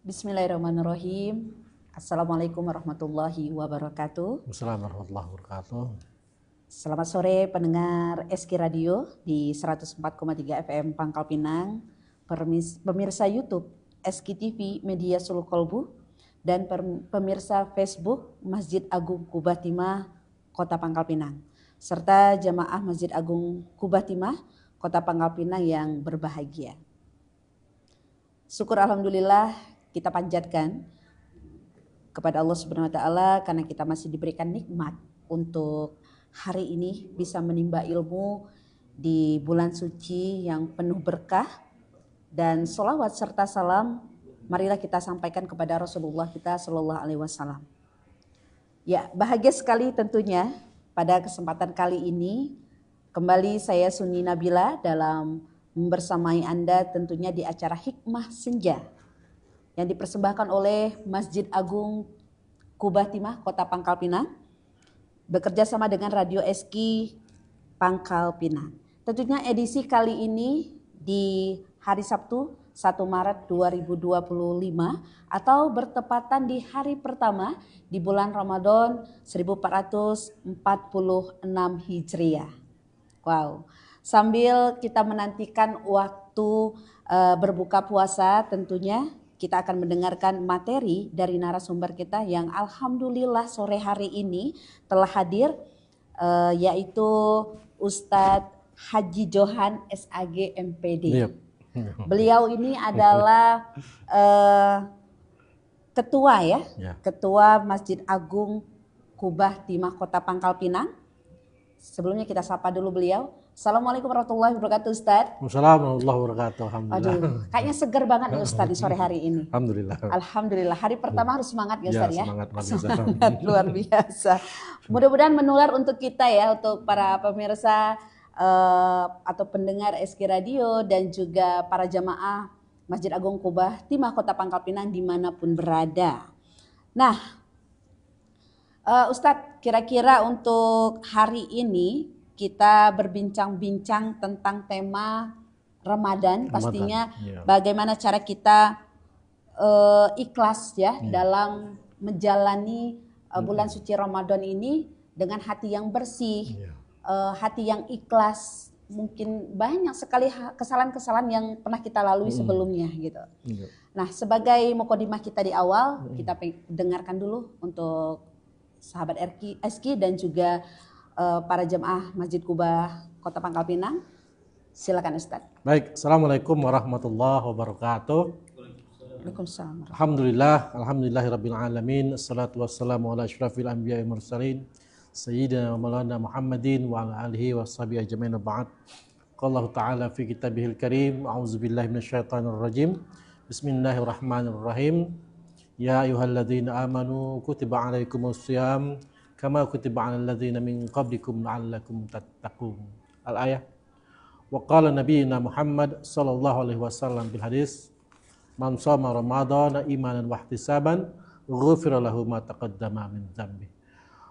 Bismillahirrahmanirrahim. Assalamualaikum warahmatullahi wabarakatuh. Assalamualaikum warahmatullahi wabarakatuh. Selamat sore pendengar SK Radio di 104,3 FM Pangkal Pinang, pemirsa YouTube SK TV Media Suluk Kolbu, dan pemirsa Facebook Masjid Agung Kubah Timah Kota Pangkal Pinang, serta jamaah Masjid Agung Kubah Timah Kota Pangkal Pinang yang berbahagia. Syukur alhamdulillah kita panjatkan kepada Allah Subhanahu wa taala karena kita masih diberikan nikmat untuk hari ini bisa menimba ilmu di bulan suci yang penuh berkah, dan sholawat serta salam marilah kita sampaikan kepada Rasulullah kita Shallallahu Alaihi Wasallam. Ya, bahagia sekali tentunya pada kesempatan kali ini kembali saya Suni Nabila dalam membersamai Anda tentunya di acara Hikmah Senja yang dipersembahkan oleh Masjid Agung Kubah Timah Kota Pangkal Pinang bekerja sama dengan Radio SK Pangkal Pinang. Tentunya edisi kali ini di hari Sabtu 1 Maret 2025 atau bertepatan di hari pertama di bulan Ramadan 1446 Hijriah. Wow, sambil kita menantikan waktu berbuka puasa, tentunya kita akan mendengarkan materi dari narasumber kita yang alhamdulillah sore hari ini telah hadir, yaitu Ustadz Haji Johan SAG MPD. Yep. Beliau ini adalah ketua ketua Masjid Agung Kubah Timah Kota Pangkal Pinang. Sebelumnya kita sapa dulu beliau. Assalamualaikum warahmatullahi wabarakatuh, Ustadz. Assalamualaikum warahmatullahi wabarakatuh. Alhamdulillah. Aduh, kayaknya segar banget nih Ustadz di sore hari ini. Alhamdulillah. Alhamdulillah. Hari pertama harus semangat ya Ustadz ya. Semangat luar biasa. Mudah-mudahan menular untuk kita ya, untuk para pemirsa atau pendengar SK Radio dan juga para jamaah Masjid Agung Kubah Timah Kota Pangkal Pinang dimanapun berada. Nah, Ustadz, kira-kira untuk hari ini kita berbincang-bincang tentang tema Ramadan. Pastinya bagaimana cara kita ikhlas dalam menjalani bulan suci Ramadan ini dengan hati yang bersih, hati yang ikhlas. Mungkin banyak sekali kesalahan-kesalahan yang pernah kita lalui sebelumnya gitu. Nah, sebagai mukadimah kita di awal, kita dengarkan dulu untuk sahabat SK dan juga para jemaah Masjid Kubah Kota Pangkal Pinang. Silakan Ustaz. Baik, Assalamualaikum warahmatullahi wabarakatuh. Waalaikumsalam. Alhamdulillahirabbil alamin. Assalatu wassalamu ala asyrafil anbiya'i mursalin sayyidina wa maulana Muhammadin wa ala alihi washabihi ajmain ba'd. Qala Allah Ta'ala fi kitabihil karim, a'udzubillahi minasyaitonir rajim. Bismillahirrahmanirrahim. Ya ayyuhalladzina amanu kutiba alaikumus shiyam kama kutiba 'alal ladzina min qablikum la'allakum tattaqun. Al-ayah. Wa qala nabiyuna Muhammad sallallahu alaihi wasallam bil hadis, man shoma ramadhana imanan wa ihtisaban ghufira lahu ma taqaddama min dzambi.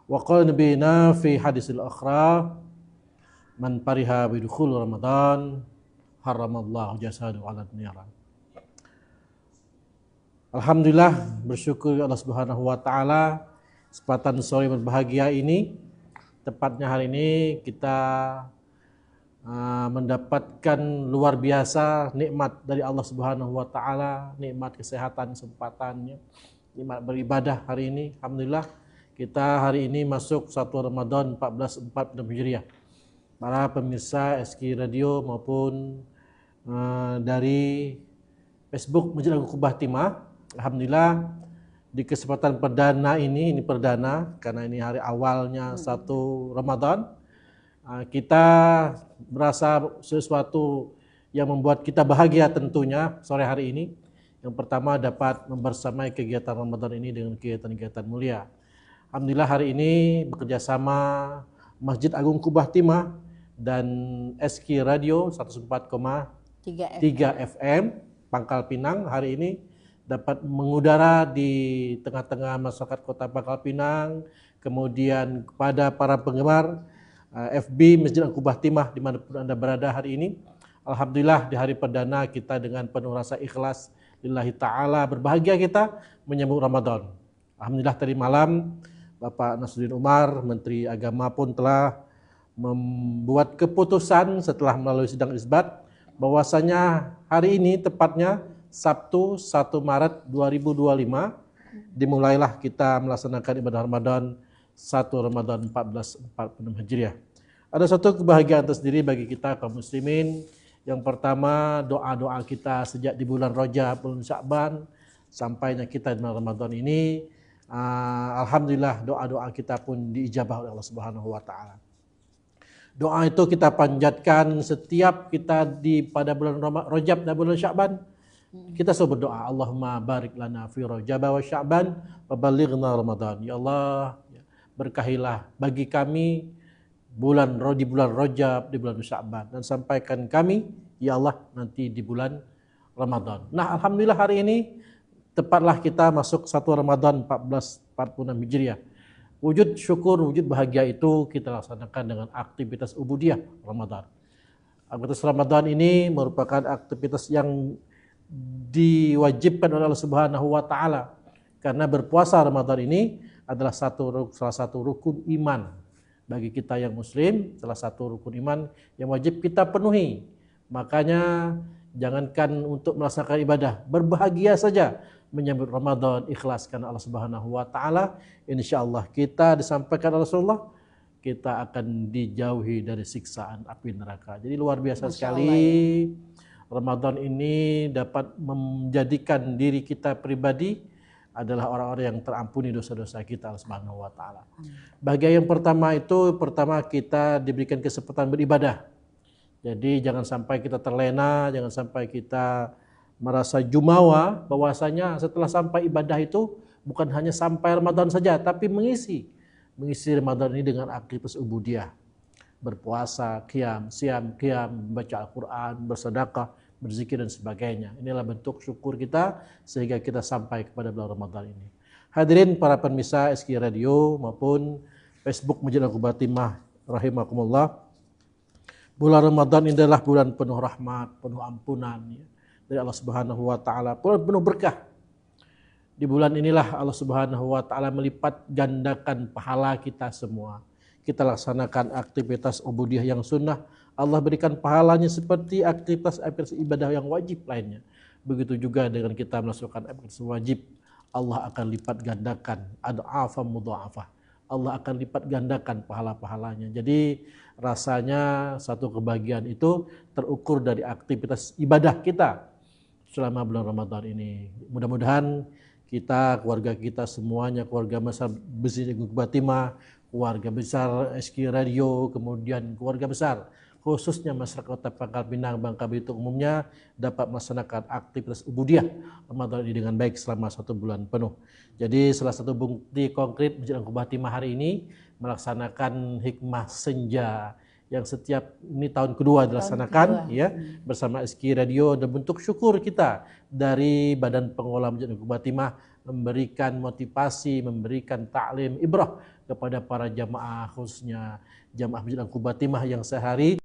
Wa qala nabiyuna fi hadisil akhra, man pariha bi dukhul ramadan haramallahu jasadahu 'ala niran. Alhamdulillah, bersyukur Allah Subhanahu wa taala kesempatan sore berbahagia ini, tepatnya hari ini kita mendapatkan luar biasa nikmat dari Allah Subhanahu wa taala, nikmat kesehatan, kesempatannya, nikmat beribadah hari ini. Alhamdulillah, kita hari ini masuk 1 Ramadan 1446 Hijriah. Para pemirsa SK Radio maupun dari Facebook Masjid Agung Kubah Timah, alhamdulillah di kesempatan perdana ini perdana karena ini hari awalnya 1 Ramadan, kita merasa sesuatu yang membuat kita bahagia tentunya sore hari ini. Yang pertama dapat membersamai kegiatan Ramadan ini dengan kegiatan-kegiatan mulia. Alhamdulillah hari ini bekerjasama Masjid Agung Kubah Timah dan SK Radio 104,3 FM Pangkal Pinang hari ini dapat mengudara di tengah-tengah masyarakat Kota Pangkal Pinang, kemudian kepada para penggemar FB Masjid Agung Kubah Timah dimanapun Anda berada hari ini. Alhamdulillah di hari perdana kita dengan penuh rasa ikhlas lillahi ta'ala, berbahagia kita menyambut Ramadan. Alhamdulillah tadi malam Bapak Nasruddin Umar, Menteri Agama pun telah membuat keputusan setelah melalui sidang isbat bahwasanya hari ini tepatnya Sabtu 1 Maret 2025 dimulailah kita melaksanakan ibadah Ramadan 1 Ramadan 1446 Hijriah. Ada satu kebahagiaan tersendiri bagi kita kaum muslimin. Yang pertama, doa-doa kita sejak di bulan Rajab, bulan Sya'ban sampainya kita di bulan Ramadan ini, alhamdulillah doa-doa kita pun diijabah oleh Allah Subhanahu wa taala. Doa itu kita panjatkan setiap kita pada bulan Rajab dan bulan Sya'ban. Kita selalu berdoa, Allahumma barik lana fi Rajab wa Sya'ban wa balighna Ramadan. Ya Allah, berkahilah bagi kami di bulan Rajab, di bulan Sya'ban, dan sampaikan kami ya Allah nanti di bulan Ramadan. Nah, alhamdulillah hari ini tepatlah kita masuk 1 Ramadan 1446 Hijriah. Wujud syukur, wujud bahagia itu kita laksanakan dengan aktivitas ubudiyah Ramadan. Aktivitas Ramadan ini merupakan aktivitas yang diwajibkan oleh Allah Subhanahu wa taala, karena berpuasa Ramadan ini adalah salah satu rukun iman bagi kita yang muslim, salah satu rukun iman yang wajib kita penuhi. Makanya jangankan untuk melaksanakan ibadah, berbahagia saja menyambut Ramadan ikhlas karena Allah Subhanahu wa taala, insyaallah kita disampaikan Rasulullah, kita akan dijauhi dari siksaan api neraka. Jadi luar biasa sekali. Ramadan ini dapat menjadikan diri kita pribadi adalah orang-orang yang terampuni dosa-dosa kita Allah Subhanahu wa taala. Bagian yang pertama kita diberikan kesempatan beribadah. Jadi jangan sampai kita terlena, jangan sampai kita merasa jumawa bahwasanya setelah sampai ibadah itu bukan hanya sampai Ramadan saja, tapi mengisi Ramadan ini dengan aktivitas ubudiyah. Berpuasa, qiyam, membaca Al-Quran, bersedekah, berzikir dan sebagainya. Inilah bentuk syukur kita sehingga kita sampai kepada bulan Ramadan ini. Hadirin para pemirsa SK Radio maupun Facebook Masjid Al-Qubatimah rahimakumullah. Bulan Ramadan ini adalah bulan penuh rahmat, penuh ampunan ya, dari Allah Subhanahu wa taala, bulan penuh berkah. Di bulan inilah Allah Subhanahu wa taala melipat gandakan pahala kita semua. Kita laksanakan aktivitas ubudiyah yang sunnah, Allah berikan pahalanya seperti aktivitas ibadah yang wajib lainnya. Begitu juga dengan kita melaksanakan aktivitas wajib, Allah akan lipat gandakan, ad'afa mudha'afah. Allah akan lipat gandakan pahala-pahalanya. Jadi rasanya satu kebahagiaan itu terukur dari aktivitas ibadah kita selama bulan Ramadan ini. Mudah-mudahan kita, keluarga kita semuanya, keluarga besar Masjid Al-Qubatimah, keluarga besar SK Radio, kemudian keluarga besar khususnya masyarakat Kota Pangkal Pinang, Bangka Belitung umumnya dapat melaksanakan aktivitas ubudiyah Ramadan ini dengan baik selama 1 bulan penuh. Jadi salah satu bukti konkret Masjid Al-Qubatimah hari ini melaksanakan hikmah senja yang setiap ini tahun kedua dilaksanakan ya bersama SK Radio, dan bentuk syukur kita dari Badan Pengelola Masjid Al-Qubatimah memberikan motivasi, memberikan taklim ibrah kepada para jamaah, khususnya jamaah Masjid Al-Qubatimah yang sehari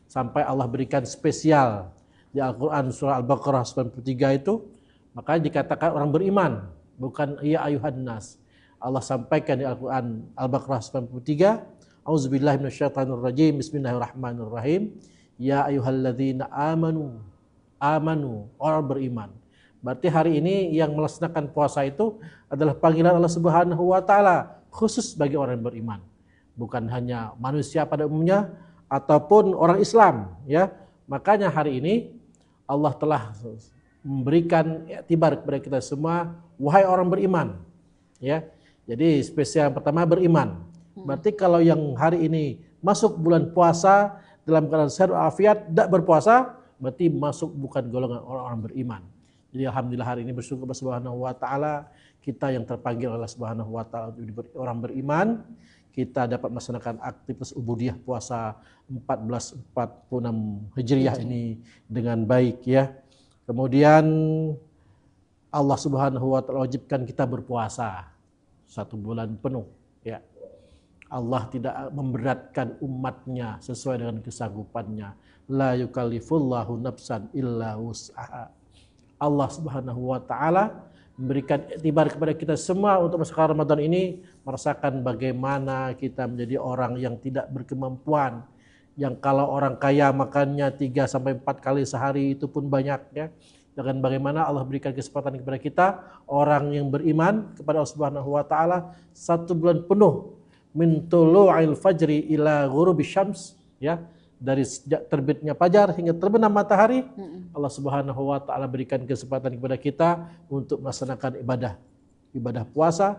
sampai Allah berikan spesial di Al-Quran surah Al-Baqarah 93 itu, maka dikatakan orang beriman, bukan ya ayuhan nas. Allah sampaikan di Al-Quran Al-Baqarah 93, Auzubillahi minasyaitonirrajim, bismillahirrahmanirrahim, ya ayyuhalladzina amanu, orang beriman. Berarti hari ini yang melaksanakan puasa itu adalah panggilan Allah Subhanahu wa taala khusus bagi orang yang beriman. Bukan hanya manusia pada umumnya ataupun orang Islam ya. Makanya hari ini Allah telah memberikan iktibar kepada kita semua, wahai orang beriman. Ya. Jadi spesial yang pertama beriman. Berarti kalau yang hari ini masuk bulan puasa dalam keadaan sehat walafiat tidak berpuasa, berarti masuk bukan golongan orang-orang beriman. Jadi alhamdulillah hari ini bersyukur kepada Subhanahu wa taala, kita yang terpanggil oleh Subhanahu wa taala orang beriman, kita dapat melaksanakan aktivitas ubudiyah puasa 1446 Hijriah ini dengan baik ya. Kemudian Allah Subhanahu wa taala wajibkan kita berpuasa 1 bulan penuh ya. Allah tidak memberatkan umatnya sesuai dengan kesanggupannya. la yukallifullahu nafsan illa wus'aha. Allah Subhanahu wa taala memberikan iktibar kepada kita semua untuk masuk Ramadan ini, merasakan bagaimana kita menjadi orang yang tidak berkemampuan, yang kalau orang kaya makannya 3 sampai 4 kali sehari itu pun banyak ya. Dan bagaimana Allah berikan kesempatan kepada kita orang yang beriman kepada Allah Subhanahu wa taala 1 bulan penuh min tulu'il fajri ila ghurubi syams ya, dari sejak terbitnya fajar hingga terbenam matahari. Allah Subhanahu wa taala berikan kesempatan kepada kita untuk melaksanakan ibadah puasa,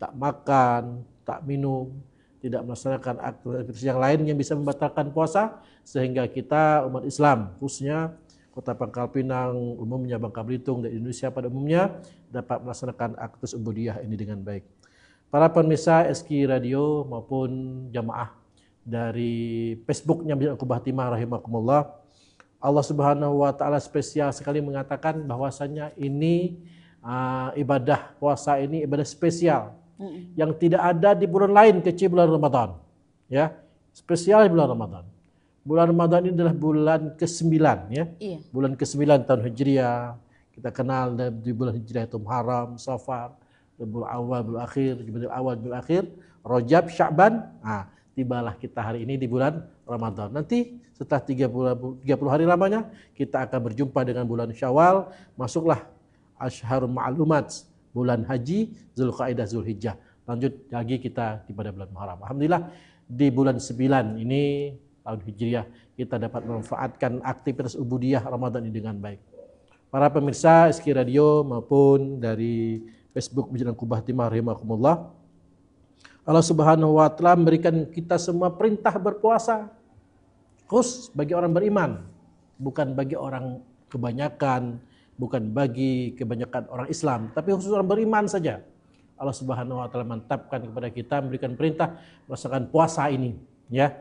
tak makan, tak minum, tidak melaksanakan aktivitas yang lain yang bisa membatalkan puasa, sehingga kita umat Islam khususnya Kota Pangkal Pinang, umumnya Bangka Belitung dan Indonesia pada umumnya dapat melaksanakan aktivitas ubudiyah ini dengan baik. Para pemirsa SK Radio maupun jamaah dari Facebooknya Masjid Al-Qubah Timah rahimakumullah, Allah Subhanahu wa taala spesial sekali mengatakan bahwasanya ini ibadah puasa ini ibadah spesial yang tidak ada di bulan lain kecuali bulan Ramadan. Ya, spesial di bulan Ramadan. Bulan Ramadan ini adalah bulan ke-9 ya. Iya. Bulan ke-9 tahun Hijriah. Kita kenal di bulan Hijriah itu Muharram, Safar, Rabiul Awal, Rabiul Akhir, Jumadil Awal, Rabiul Akhir, Rajab, Sya'ban. Tibalah kita hari ini di bulan Ramadan. Nanti setelah 30 hari lamanya kita akan berjumpa dengan bulan Syawal, masuklah Asyharul Ma'lumat, bulan haji, Zulqa'dah, Zulhijjah. Lanjut lagi kita pada bulan Muharram. Alhamdulillah di bulan 9 ini tahun Hijriah kita dapat memanfaatkan aktivitas ubudiyah Ramadan ini dengan baik. Para pemirsa SK Radio maupun dari Facebook Masjid Al-Qubah Timah rahimakumullah, Allah Subhanahu wa taala memberikan kita semua perintah berpuasa khusus bagi orang beriman, bukan bagi orang kebanyakan, bukan bagi kebanyakan orang Islam, tapi khusus orang beriman saja. Allah Subhanahu wa taala mantapkan kepada kita, memberikan perintah melaksanakan puasa ini ya.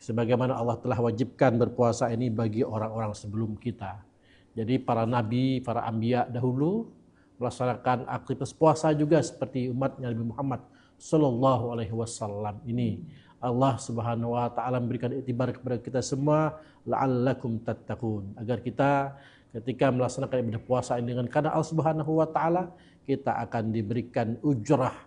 Sebagaimana Allah telah wajibkan berpuasa ini bagi orang-orang sebelum kita. Jadi para nabi, para anbiya dahulu melaksanakan aktivitas puasa juga seperti umatnya Nabi Muhammad Sallallahu Alaihi Wasallam ini. Allah Subhanahu Wa Taala memberikan iktibar kepada kita semua, la'allakum tattaqun, agar kita ketika melaksanakan ibadah puasa ini dengan karena Allah Subhanahu Wa Taala, kita akan diberikan ujrah,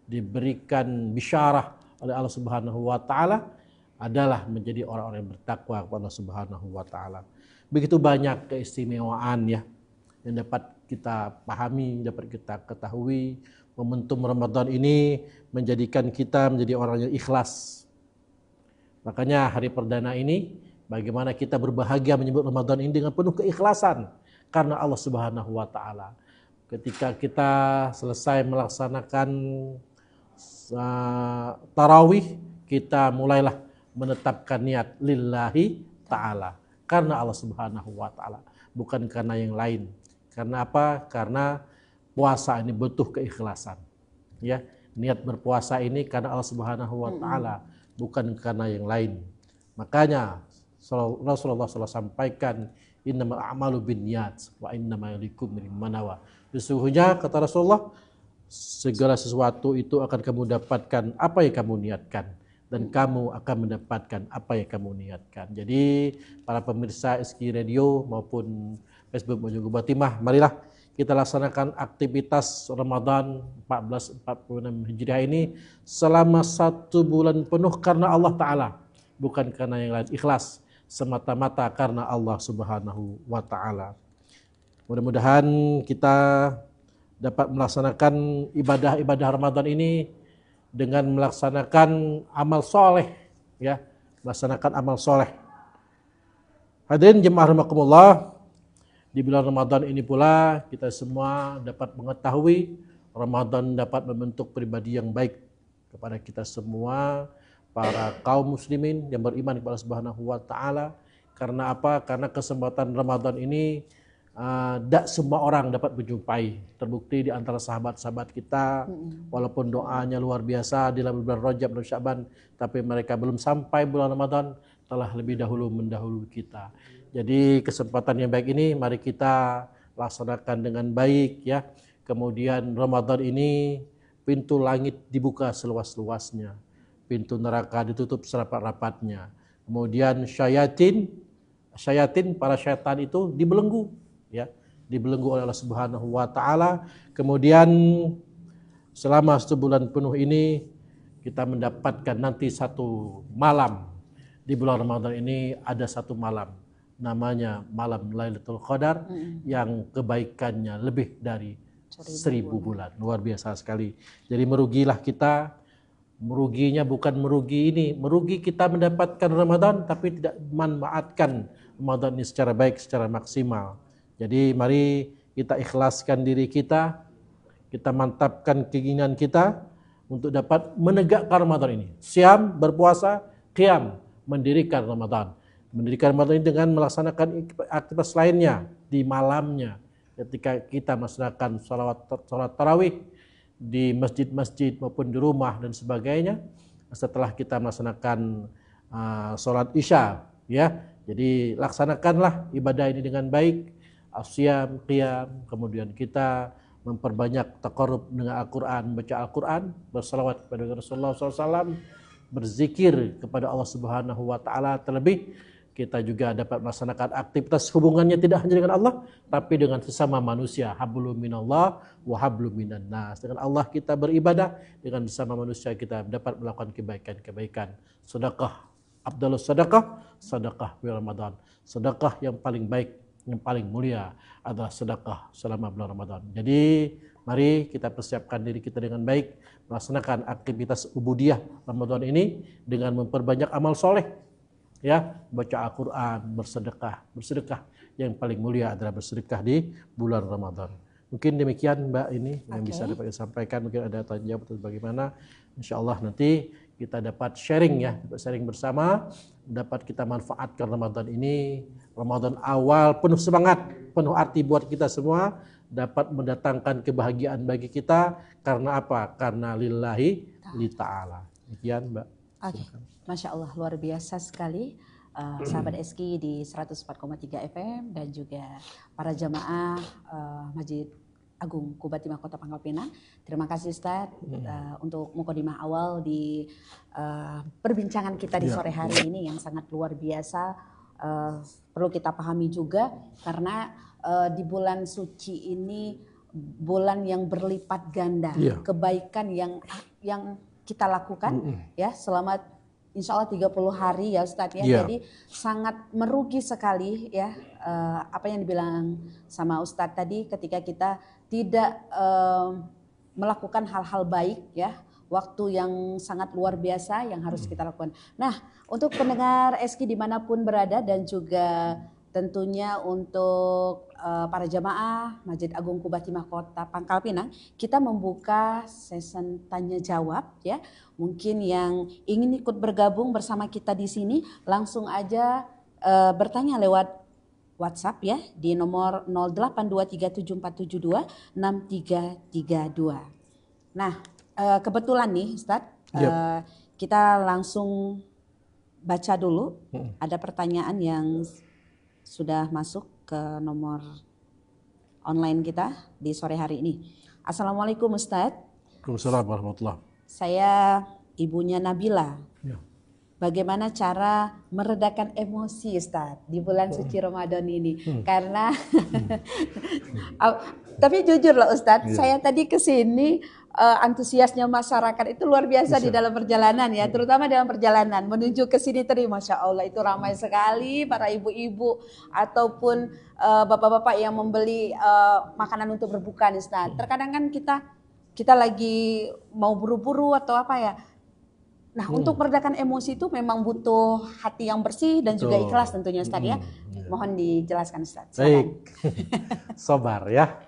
diberikan bisyarah oleh Allah Subhanahu Wa Taala adalah menjadi orang-orang yang bertakwa kepada Allah Subhanahu Wa Taala. Begitu banyak keistimewaan ya yang dapat kita pahami, dapat kita ketahui. Momentum Ramadan ini menjadikan kita menjadi orang yang ikhlas. Makanya hari perdana ini bagaimana kita berbahagia menyebut Ramadan ini dengan penuh keikhlasan karena Allah Subhanahu wa taala. Ketika kita selesai melaksanakan tarawih, kita mulailah menetapkan niat lillahi taala karena Allah Subhanahu wa taala, bukan karena yang lain. Karena apa? Karena puasa ini butuh keikhlasan. Ya, niat berpuasa ini karena Allah Subhanahu wa taala, bukan karena yang lain. Makanya Rasulullah SAW sampaikan innamal a'malu binniyat wa innamal likulli imrin ma nawa. Sesungguhnya kata Rasulullah, segala sesuatu itu akan kamu dapatkan apa yang kamu niatkan, dan kamu akan mendapatkan apa yang kamu niatkan. Jadi para pemirsa SK Radio maupun Facebook Masjid Al-Qubah Timah, marilah kita laksanakan aktivitas Ramadan 1446 Hijriah ini selama 1 bulan penuh karena Allah Ta'ala, bukan karena yang lain, ikhlas semata-mata karena Allah Subhanahu wa Ta'ala. Mudah-mudahan kita dapat melaksanakan ibadah-ibadah Ramadan ini dengan melaksanakan amal soleh, ya, melaksanakan amal soleh. Hadirin jemaah rahimakumullah, di bulan Ramadan ini pula kita semua dapat mengetahui Ramadan dapat membentuk pribadi yang baik kepada kita semua, para kaum muslimin yang beriman kepada Allah Subhanahu wa taala. Karena apa? Karena kesempatan Ramadan ini tidak semua orang dapat menjumpai. Terbukti di antara sahabat-sahabat kita, walaupun doanya luar biasa di bulan Rajab dan Sya'ban, tapi mereka belum sampai bulan Ramadan telah lebih dahulu mendahului kita. Jadi kesempatan yang baik ini mari kita laksanakan dengan baik ya. Kemudian Ramadan ini pintu langit dibuka seluas-luasnya, pintu neraka ditutup serapat-rapatnya. Kemudian syayatin syayatin, para syaitan itu dibelenggu, ya, dibelenggu oleh Allah Subhanahu wa taala. Kemudian selama sebulan penuh ini kita mendapatkan nanti satu malam di bulan Ramadan ini, ada satu malam namanya malam Lailatul Qadar yang kebaikannya lebih dari 1000 bulan. Luar biasa sekali. Jadi merugilah kita. Meruginya bukan merugi ini, merugi kita mendapatkan Ramadan tapi tidak memanfaatkan Ramadan ini secara baik, secara maksimal. Jadi mari kita ikhlaskan diri kita mantapkan keinginan kita untuk dapat menegakkan Ramadan ini. Siam, berpuasa, qiyam, mendirikan Ramadan. Mendirikan Ramadan ini dengan melaksanakan aktivitas lainnya di malamnya. Ketika kita melaksanakan salat tarawih di masjid-masjid maupun di rumah dan sebagainya, setelah kita melaksanakan sholat isya, ya, jadi laksanakanlah ibadah ini dengan baik, asyam, qiyam, kemudian kita memperbanyak taqarrub dengan Al-Quran, membaca Al-Quran, bersalawat kepada Rasulullah SAW, berzikir kepada Allah Subhanahu Wa Taala. Terlebih kita juga dapat melaksanakan aktivitas hubungannya tidak hanya dengan Allah, tapi dengan sesama manusia. Hablum minallah wa hablum minan nas. Dengan Allah kita beribadah, dengan sesama manusia kita dapat melakukan kebaikan-kebaikan. Sedekah, afdhalus sedekah, sedekah di Ramadan. Sedekah yang paling baik, yang paling mulia adalah sedekah selama bulan Ramadan. Jadi mari kita persiapkan diri kita dengan baik, melaksanakan aktivitas ubudiyah Ramadan ini dengan memperbanyak amal soleh. Ya, baca Al-Quran, bersedekah yang paling mulia adalah bersedekah di bulan Ramadan. Mungkin demikian Mbak ini yang bisa dapat disampaikan. Mungkin ada tanya jawab atau bagaimana. Insya Allah nanti kita dapat sharing, ya, dapat sharing bersama, dapat kita manfaatkan Ramadan ini, Ramadan awal penuh semangat, penuh arti buat kita semua, dapat mendatangkan kebahagiaan bagi kita. Karena apa? Karena lillahi li ta'ala. Demikian Mbak. Masya Allah, luar biasa sekali sahabat SK di 104,3 FM dan juga para jamaah Masjid Agung Quba Timah Kota Pangkal Pinang. Terima kasih Ustaz untuk mukadimah awal di perbincangan kita di sore hari ini yang sangat luar biasa. Perlu kita pahami juga karena di bulan suci ini bulan yang berlipat ganda, kebaikan yang kita lakukan ya selama insya Allah 30 hari ya Ustadz ya. Jadi sangat merugi sekali ya apa yang dibilang sama Ustadz tadi, ketika kita tidak melakukan hal-hal baik ya, waktu yang sangat luar biasa yang harus kita lakukan. Nah, untuk pendengar SK dimanapun berada dan juga tentunya untuk para jamaah Masjid Agung Quba Timah Kota Pangkal Pinang, kita membuka sesi tanya jawab ya. Mungkin yang ingin ikut bergabung bersama kita di sini langsung aja bertanya lewat WhatsApp ya di nomor 082374726332. Nah, kebetulan nih Ustadz, kita langsung baca dulu. Ada pertanyaan yang sudah masuk ke nomor online kita di sore hari ini. Assalamualaikum Ustadz. Waalaikumsalam warahmatullahi. Saya ibunya Nabila. Ya. Bagaimana cara meredakan emosi Ustadz di bulan suci Ramadan ini? Karena tapi jujur loh Ustadz, saya tadi kesini antusiasnya masyarakat itu luar biasa di dalam perjalanan ya, terutama dalam perjalanan menuju ke sini tadi, Masya Allah itu ramai sekali para ibu-ibu ataupun bapak-bapak yang membeli makanan untuk berbuka nih Ustadz. Terkadang kan kita lagi mau buru-buru atau apa ya. Nah, untuk meredakan emosi itu memang butuh hati yang bersih dan juga ikhlas tentunya Ustaz ya. Mohon dijelaskan Ustaz. Baik. Sabar ya.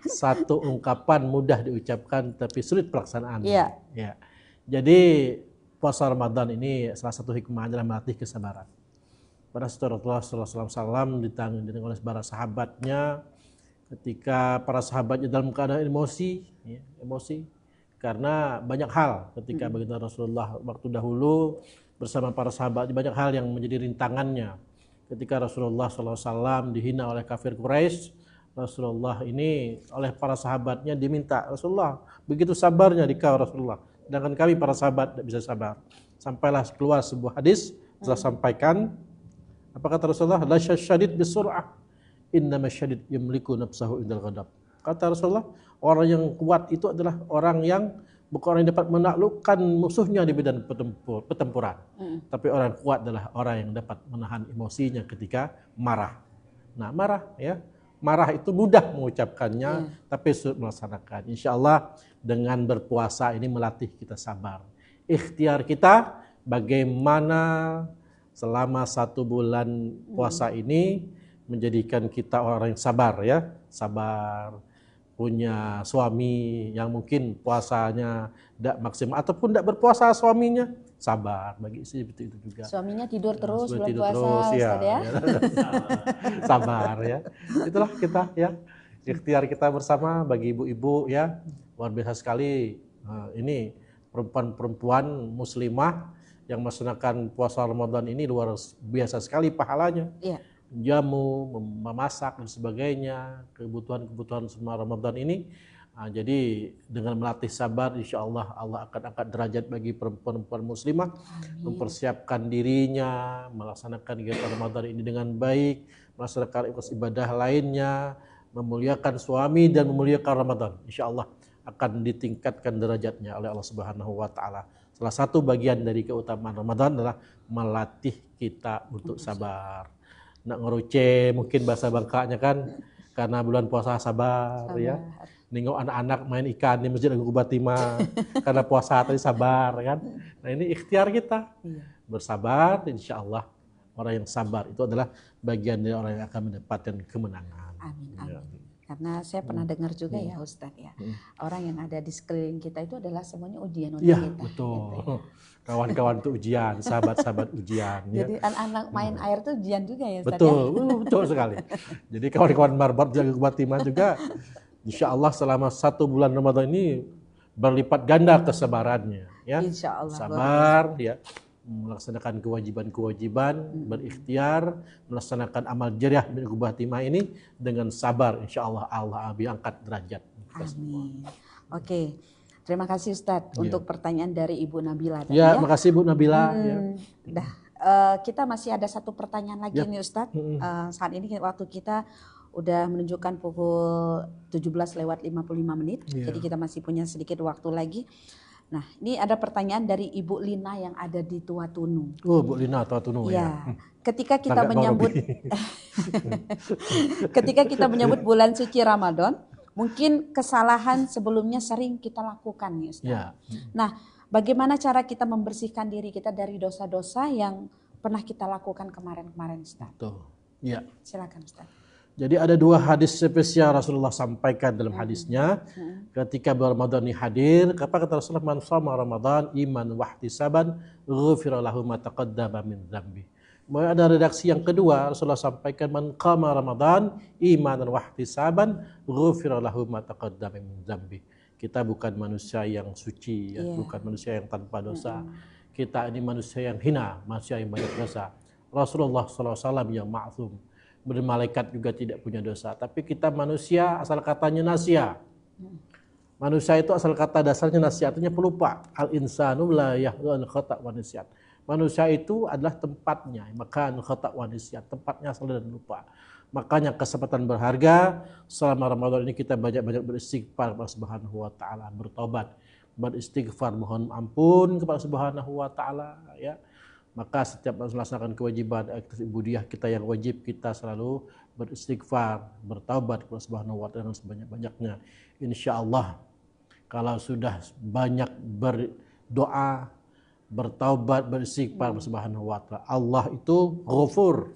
Satu ungkapan mudah diucapkan tapi sulit pelaksanaan. Iya. Ya. Jadi puasa Ramadan ini salah satu hikmah adalah melatih kesabaran. Pada Rasulullah SAW ditanggung oleh para sahabatnya ketika para sahabatnya dalam keadaan emosi, karena banyak hal ketika baginda Rasulullah waktu dahulu bersama para sahabat, banyak hal yang menjadi rintangannya. Ketika Rasulullah SAW dihina oleh kafir Quraisy, Rasulullah ini oleh para sahabatnya diminta, Rasulullah begitu sabarnya dikau Rasulullah, sedangkan kami para sahabat tidak bisa sabar. Sampailah keluar sebuah hadis telah sampaikan, Apa kata Rasulullah? La syadid bisur'ah, innama syadid yamliku nafsahu indal ghadab. Kata Rasulullah, orang yang kuat itu adalah orang yang bukan orang yang dapat menaklukkan musuhnya di medan pertempuran. Tapi orang kuat adalah orang yang dapat menahan emosinya ketika marah. Nah, marah ya. Marah itu mudah mengucapkannya, tapi sulit melaksanakan. Insya Allah dengan berpuasa ini melatih kita sabar. Ikhtiar kita bagaimana selama 1 bulan puasa ini menjadikan kita orang yang sabar ya. Sabar, punya suami yang mungkin puasanya tidak maksimal ataupun tidak berpuasa suaminya, sabar bagi istri itu juga. Suaminya tidur terus bulan Tidur puasa, terus, Ustaz ya. Sabar ya. Itulah kita ya. Ikhtiar kita bersama bagi ibu-ibu ya. Luar biasa sekali. Ini perempuan-perempuan muslimah yang melaksanakan puasa Ramadan ini luar biasa sekali pahalanya. Iya. Jamu, memasak dan sebagainya, kebutuhan-kebutuhan selama Ramadan ini. Jadi dengan melatih sabar, insya Allah Allah akan angkat derajat bagi perempuan-perempuan muslimah. Mempersiapkan dirinya, melaksanakan kegiatan Ramadan ini dengan baik, melaksanakan ibadah lainnya, memuliakan suami dan memuliakan Ramadan. Insya Allah akan ditingkatkan derajatnya oleh Allah Subhanahu wa Ta'ala. Salah satu bagian dari keutamaan Ramadan adalah melatih kita untuk sabar. Nak ngeruce mungkin bahasa Bangkanya kan, karena bulan puasa sabar. Ya. Nengok anak-anak main ikan di Masjid Agung Batima karena puasa tadi sabar kan. Nah ini ikhtiar kita. Bersabar, insya Allah orang yang sabar itu adalah bagian dari orang yang akan mendapatkan kemenangan. Amin, amin. Karena saya pernah dengar juga ya Ustadz ya, orang yang ada di sekeliling kita itu adalah semuanya ujian untuk Iya, kita. betul. Gitu ya. Kawan-kawan itu ujian, sahabat-sahabat ujian. Jadi anak-anak main air itu ujian juga ya Ustadz Betul, ya. betul sekali. Jadi kawan-kawan Marbat Jaga Batima juga, insya Allah selama 1 bulan Ramadan ini berlipat ganda kesabarannya. Ya. Insya Allah. Sabar, ya, melaksanakan kewajiban-kewajiban, berikhtiar, melaksanakan amal jariah bin Batima ini dengan sabar. Insya Allah Allah angkat derajat. Amin. Oke. Terima kasih Ustadz untuk pertanyaan dari Ibu Nabila tadi Ya, ya. makasih Bu Nabila. Dah, kita masih ada 1 pertanyaan lagi nih Ustadz. Saat ini waktu kita udah menunjukkan pukul 17:55. Jadi kita masih punya sedikit waktu lagi. Nah, ini ada pertanyaan dari Ibu Lina yang ada di Tuatunu. Oh, Bu Lina Tuatunu ya. Ketika kita menyambut bulan suci Ramadan, mungkin kesalahan sebelumnya sering kita lakukan nih Ustaz. Ya. Nah, bagaimana cara kita membersihkan diri kita dari dosa-dosa yang pernah kita lakukan kemarin-kemarin Ustaz? Betul. Ya. Silakan Ustaz. Jadi ada 2 hadis spesial Rasulullah sampaikan dalam hadisnya. Ketika bulan Ramadan ini hadir, apa kata Rasulullah? Man shoma Ramadan iman wa ihtisaban ghufira lahu ma taqaddama min dzambi. Kemudian ada redaksi yang kedua, Rasulullah sampaikan man qama Ramadan imanan wa ihtisaban ghufira lahu ma taqaddama min dzambi. Kita bukan manusia yang suci, ya, bukan manusia yang tanpa dosa. Kita ini manusia yang hina, manusia yang banyak dosa. Rasulullah SAW yang ma'sum, malaikat juga tidak punya dosa. Tapi kita manusia asal katanya nasia. Manusia itu asal kata dasarnya nasia, artinya pelupa. Al-insanu la yahdul khata' wa nisyat. Manusia itu adalah tempatnya, maka khata' wa nisyat, tempatnya salah dan lupa. Makanya kesempatan berharga selama Ramadan ini kita banyak-banyak beristighfar kepada Subhanahu wa taala, bertobat, beristighfar mohon ampun kepada Subhanahu wa taala ya. Maka setiap melaksanakan kewajiban ibudiah kita yang wajib, kita selalu beristighfar, bertaubat kepada Subhanahu wa taala sebanyak-banyaknya. Insya Allah kalau sudah banyak berdoa, bertaubat, beristighfar kepada Subhanahu wa taala, Allah itu Ghafur,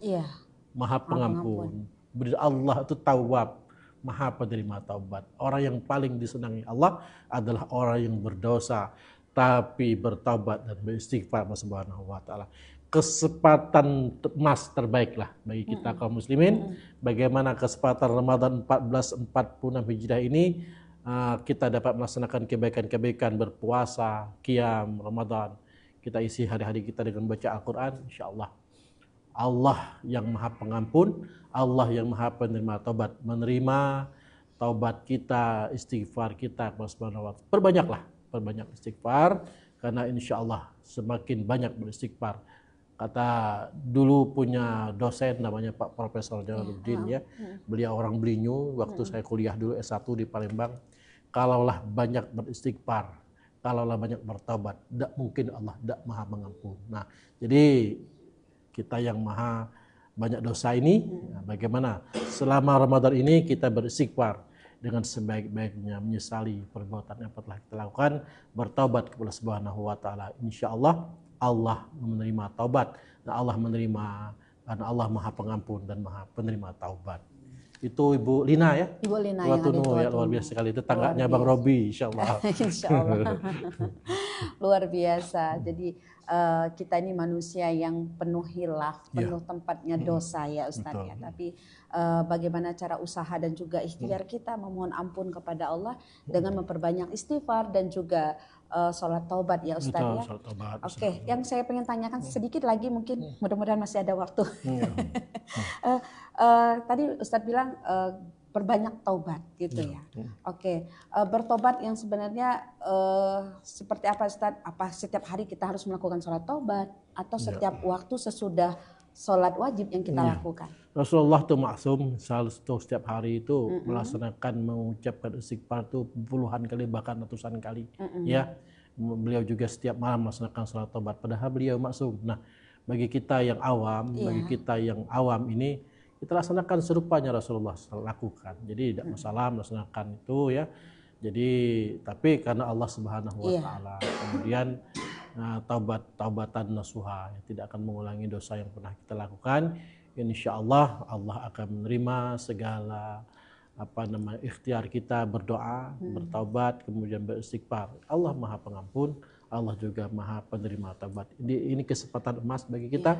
Maha Pengampun. Allah itu Tawwab, Maha Penerima taubat. Orang yang paling disenangi Allah adalah orang yang berdosa tapi bertaubat dan beristighfar kepada Subhanahu wa taala. Kesempatan emas terbaiklah bagi kita kaum muslimin. Bagaimana kesempatan Ramadan 1446 Hijriah ini kita dapat melaksanakan kebaikan-kebaikan, berpuasa, qiyam Ramadan. Kita isi hari-hari kita dengan baca Al-Qur'an, insyaallah. Allah yang Maha Pengampun, Allah yang Maha Penerima taubat, menerima taubat kita, istighfar kita kepada Subhanahu wa taala. Perbanyak istighfar, karena insya Allah semakin banyak beristighfar, kata dulu punya dosen namanya Pak Profesor Jalaluddin ya. Beliau orang Belinyu, waktu saya kuliah dulu S1 di Palembang. Kalaulah banyak beristighfar, kalaulah banyak bertobat, tidak mungkin Allah tidak maha mengampun. Nah, jadi kita yang maha banyak dosa ini, bagaimana selama Ramadan ini kita beristighfar dengan sebaik-baiknya, menyesali perbuatan yang telah kita lakukan, bertaubat kepada Subhanahu wa taala. Insyaallah Allah menerima taubat dan Allah menerima, dan Allah Maha Pengampun dan Maha Penerima taubat. Itu Ibu Lina ya. Ibu Lina yang ada di Watunu ya, luar biasa sekali. Itu tangganya Bang Robi, insyaallah. Insyaallah. Luar biasa. Jadi kita ini manusia yang penuh hilaf, penuh tempatnya dosa ya Ustadz ya. Tapi bagaimana cara usaha dan juga ikhtiar kita memohon ampun kepada Allah dengan memperbanyak istighfar dan juga sholat taubat ya Ustadz ya. Oke, yang saya pengen tanyakan sedikit lagi mungkin, mudah-mudahan masih ada waktu. Tadi Ustadz bilang perbanyak taubat gitu ya. Oke, bertobat yang sebenarnya seperti apa Ustadz? Apa setiap hari kita harus melakukan sholat taubat atau setiap waktu sesudah sholat wajib yang kita lakukan? Rasulullah tuh maksum setiap hari itu melaksanakan, mengucapkan istighfar itu puluhan kali bahkan ratusan kali ya. Beliau juga setiap malam melaksanakan sholat taubat, padahal beliau maksum. Nah, bagi kita yang awam, ini kita laksanakan serupanya Rasulullah lakukan. Jadi tidak masalah melaksanakan itu ya. Jadi tapi karena Allah Subhanahu wa taala, kemudian taubatan nasuha, tidak akan mengulangi dosa yang pernah kita lakukan. Insya Allah Allah akan menerima segala ikhtiar kita, berdoa, bertaubat, kemudian beristighfar. Allah Maha Pengampun, Allah juga Maha Penerima taubat. Ini kesempatan emas bagi kita,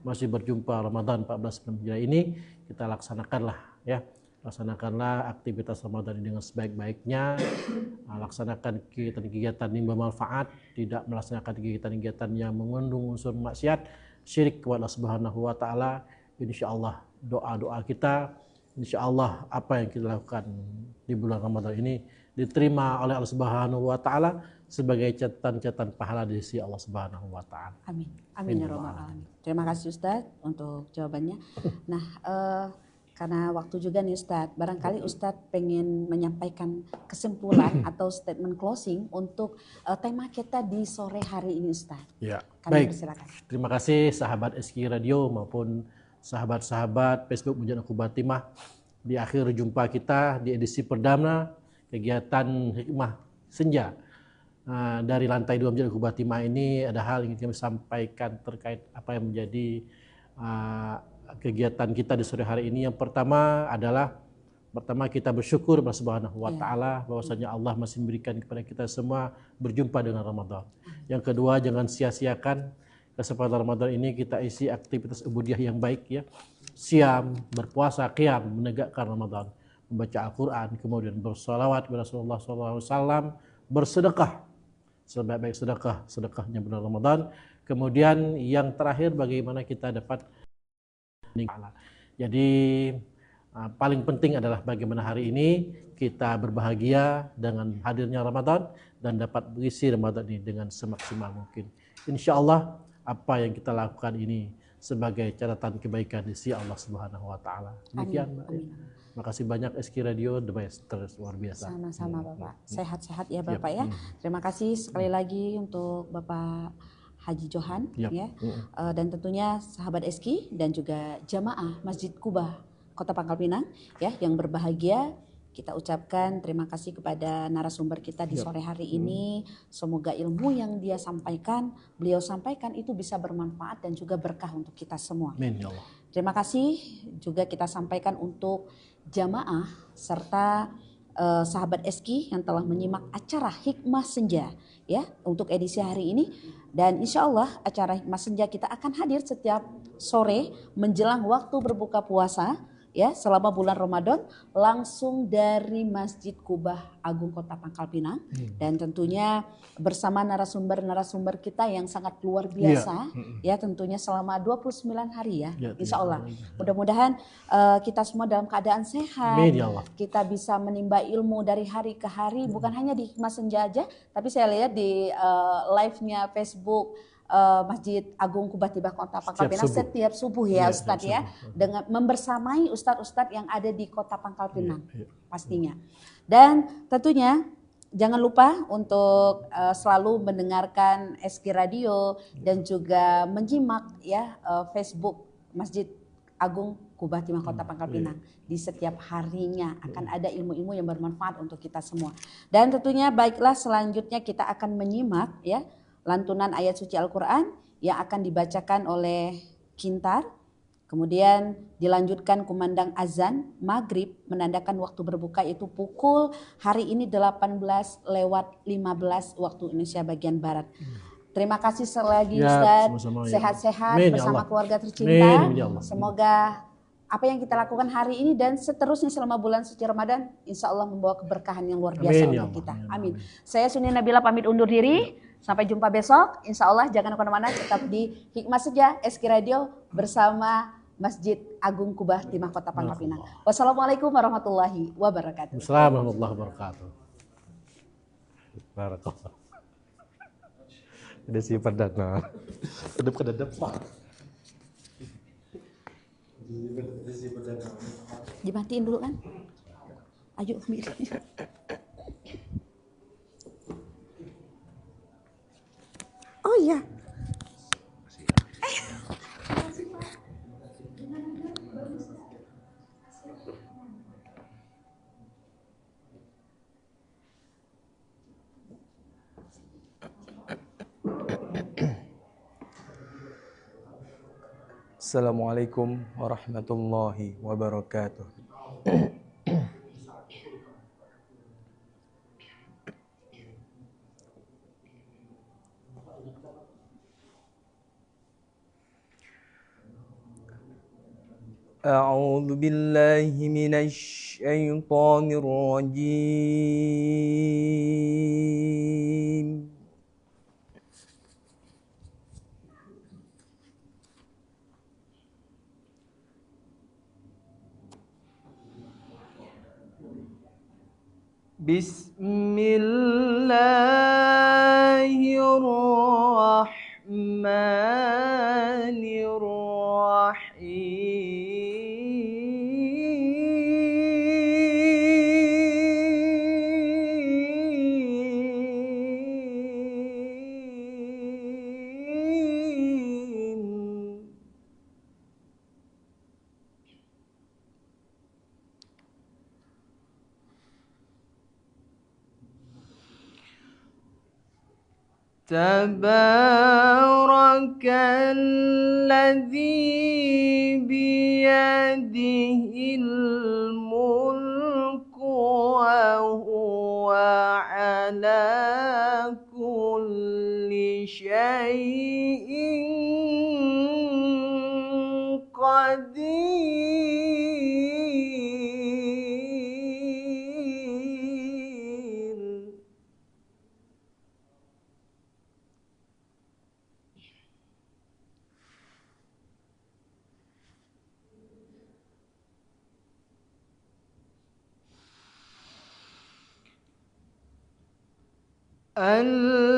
masih berjumpa Ramadan 14 Hijriah ini, kita laksanakanlah ya. Laksanakanlah aktivitas Ramadan ini dengan sebaik-baiknya. Laksanakan kegiatan-kegiatan yang bermanfaat, tidak melaksanakan kegiatan-kegiatan yang mengandung unsur maksiat, syirik kepada Allah Subhanahu wa taala. Insyaallah doa-doa kita, insyaallah apa yang kita lakukan di bulan Ramadan ini diterima oleh Allah Subhanahu wa taala sebagai catatan-catatan pahala di sisi Allah Subhanahu wa taala. Amin. Amin ya rabbal alamin. Terima kasih Ustadz untuk jawabannya. Nah, karena waktu juga nih Ustadz, barangkali Ustadz pengen menyampaikan kesimpulan atau statement closing untuk tema kita di sore hari ini Ustadz. Ya, kami baik. Persilakan. Terima kasih sahabat SK Radio maupun sahabat-sahabat Facebook Munajat Akhubatimah. Di akhir jumpa kita di edisi perdana kegiatan Hikmah Senja. Dari lantai 2 Munajat Akhubatimah ini ada hal yang ingin kami sampaikan terkait apa yang menjadi kegiatan kita di sore hari ini. Yang pertama adalah kita bersyukur kepada Subhanahu wa taala bahwasanya Allah masih memberikan kepada kita semua berjumpa dengan Ramadan. Yang kedua, jangan sia-siakan kesempatan Ramadan ini, kita isi aktivitas ubudiyah yang baik ya. Siam, berpuasa, qiyam, menegakkan Ramadan, membaca Al-Qur'an, kemudian bersolawat kepada Rasulullah SAW, bersedekah. Sebaik-baik sedekahnya bulan Ramadan. Kemudian yang terakhir, bagaimana kita dapat. Jadi paling penting adalah bagaimana hari ini kita berbahagia dengan hadirnya Ramadan dan dapat mengisi Ramadan ini dengan semaksimal mungkin. Insya Allah apa yang kita lakukan ini sebagai catatan kebaikan di sisi Allah Subhanahu wa taala. Demikian Mbak. Terima kasih banyak SK Radio, the best, terus luar biasa. Sama-sama Bapak. Sehat-sehat ya Bapak ya. Terima kasih sekali lagi untuk Bapak Haji Johan ya. Dan tentunya sahabat SK dan juga jamaah Masjid Kubah Kota Pangkal Pinang ya yang berbahagia. Kita ucapkan terima kasih kepada narasumber kita di sore hari ini. Semoga ilmu yang beliau sampaikan itu bisa bermanfaat dan juga berkah untuk kita semua. Amin ya Allah. Terima kasih juga kita sampaikan untuk jamaah serta sahabat SK yang telah menyimak acara Hikmah Senja ya untuk edisi hari ini. Dan insya Allah acara Hikmah Senja kita akan hadir setiap sore menjelang waktu berbuka puasa. Ya, selama bulan Ramadan langsung dari Masjid Kubah Agung Kota Pangkal Pinang dan tentunya bersama narasumber kita yang sangat luar biasa ya tentunya selama 29 hari ya insya Allah. Mudah-mudahan kita semua dalam keadaan sehat. Amin, ya Allah. Kita bisa menimba ilmu dari hari ke hari bukan hanya di Hikmah Senja aja tapi saya lihat di live-nya Facebook Masjid Agung Kubah Tibah Kota Pangkal Setiap Pinang subuh. setiap subuh Iya, ya setiap Ustadz ya, subuh. dengan membersamai ustadz-ustadz yang ada di Kota Pangkal Pinang Iya, iya. pastinya. Dan tentunya jangan lupa untuk selalu mendengarkan SK Radio dan juga menyimak ya Facebook Masjid Agung Kubah Timah Kota Pangkal Pinang. Di setiap harinya akan ada ilmu-ilmu yang bermanfaat untuk kita semua. Dan tentunya baiklah selanjutnya kita akan menyimak ya lantunan ayat suci Al-Quran yang akan dibacakan oleh Kintar. Kemudian dilanjutkan kumandang azan maghrib menandakan waktu berbuka itu pukul hari ini 18:15 waktu Indonesia bagian Barat. Terima kasih sekali lagi Ya, Ustadz, sama-sama, ya. sehat-sehat Amin, ya bersama Allah. keluarga Amin, tercinta. ya Allah. Semoga apa yang kita lakukan hari ini dan seterusnya selama bulan suci Ramadan insya Allah membawa keberkahan yang luar biasa Amin, ya untuk Allah. kita. Amin, Amin. Saya Suni Nabila pamit undur diri. Sampai jumpa besok. Insya Allah jangan kemana-mana, tetap di Hikmah Saja SK Radio bersama Masjid Agung Kubah Timah Kota Pangkal Pinang. Wassalamualaikum warahmatullahi wabarakatuh. Assalamualaikum warahmatullahi wabarakatuh. Barakallah. Ada si perdana. Kedap Pak. Dimatiin dulu kan? Ayo ambil. Oh iya. Assalamualaikum warahmatullahi wabarakatuh. A'udzu billahi minasy syaithanir rajim. Bismillahirrahmanirrahim. تبارك الذي بيده الملك وهو على كل شيء قدير.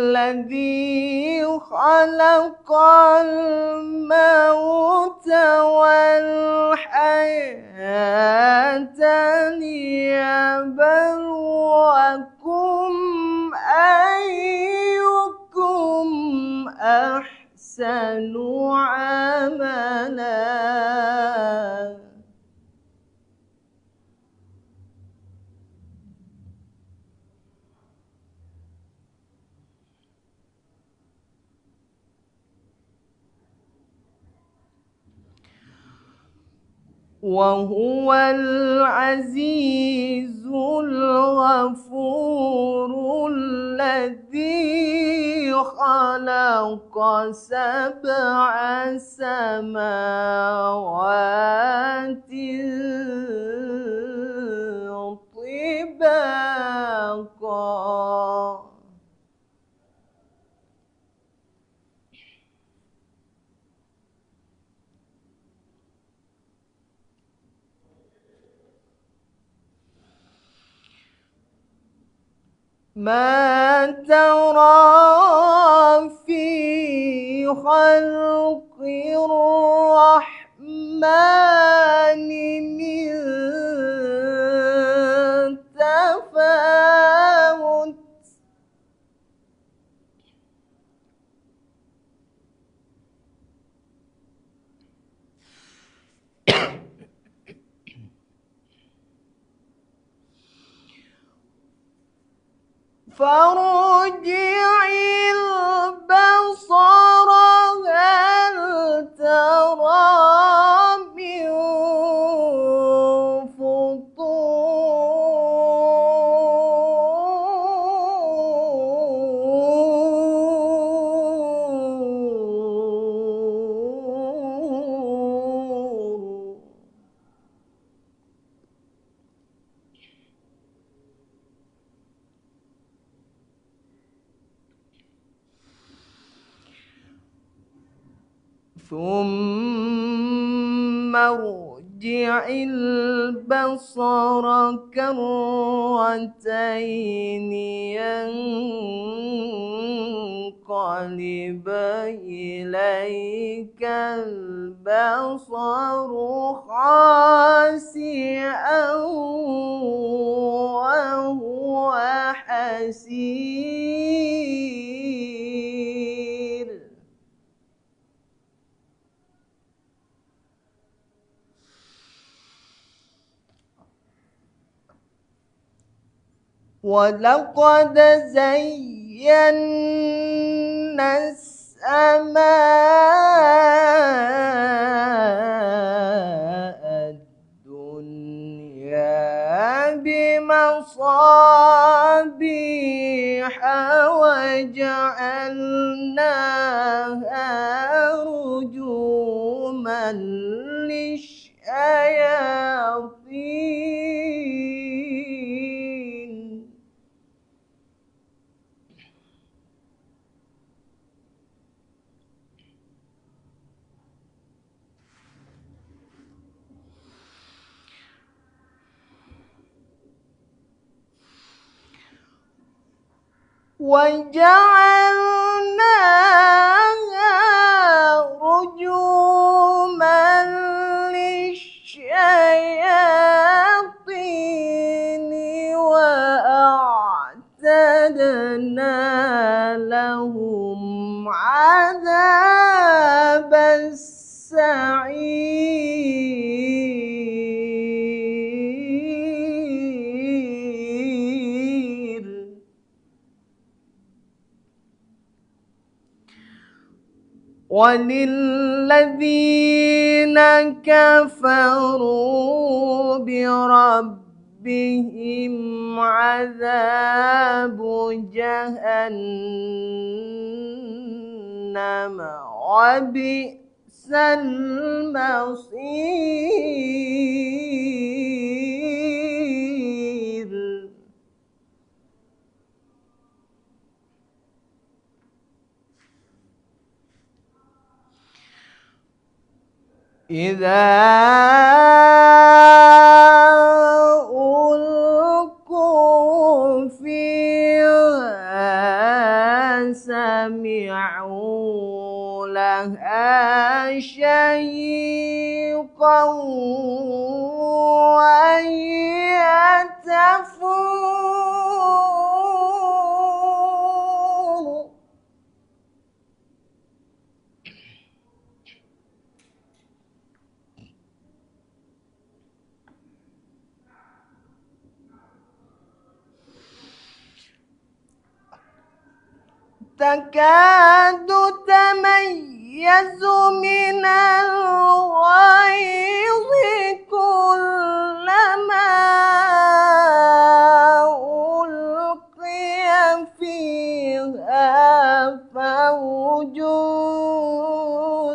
الذي خلق الموت والحياة ليبلوكم أيكم أحسن عملا. وهو العزيز الغفور الذي خلق 7 سماوات طباقا. ما ترى في خلق الرحمن من تفاوت فارجع البصر هل ترى من فطور ثم ارجع البصر كرتين ينقلب إليك البصر خاسئا وهو حسير ولقد زينا السماء الدنيا بمصابيح وجعلناها رجوما للشياطين وجعلناها رجوما للشياطين وأعتدنا لهم عذاب السعير وللذين كفروا بربهم عذاب جهنم وبئس المصير إذا ألقوا فيها سمعوا لها شهيقا وهي تفور تكاد تميز من الغيظ كلما ألقي فيها فوج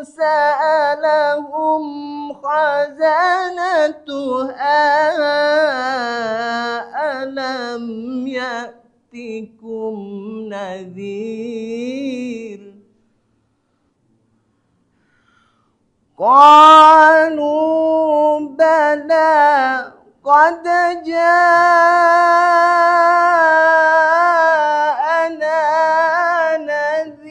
سألهم خزنتها ألم يأتكم نذير قالوا بلى قد جاءنا نذير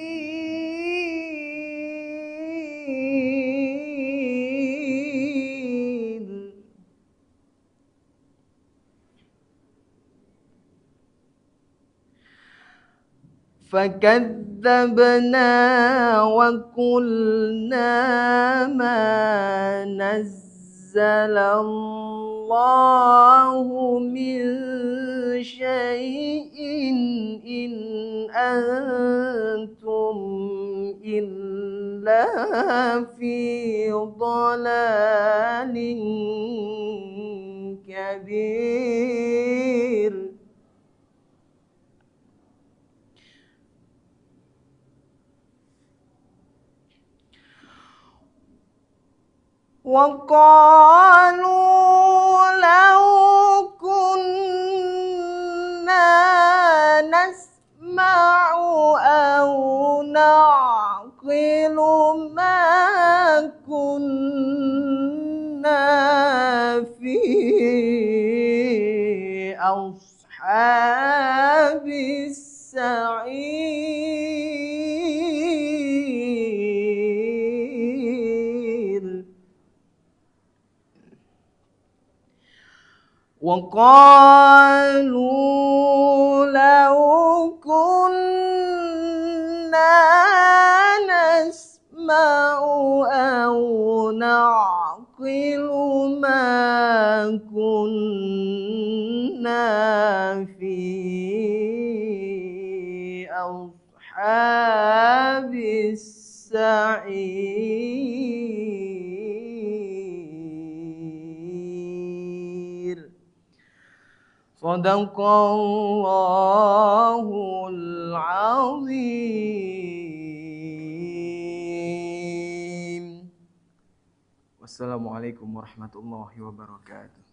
فكذبنا وقلنا ما نزل الله من شيء إن أنتم إلا في ضلال كبير وقالوا لو كنا نسمع أو نعقل ما كنا في أصحاب السعير وقالوا لو كنا نسمع أو نعقل ما كنا في أصحاب السعير صدق الله العظيم. Wassalamualaikum warahmatullahi wabarakatuh.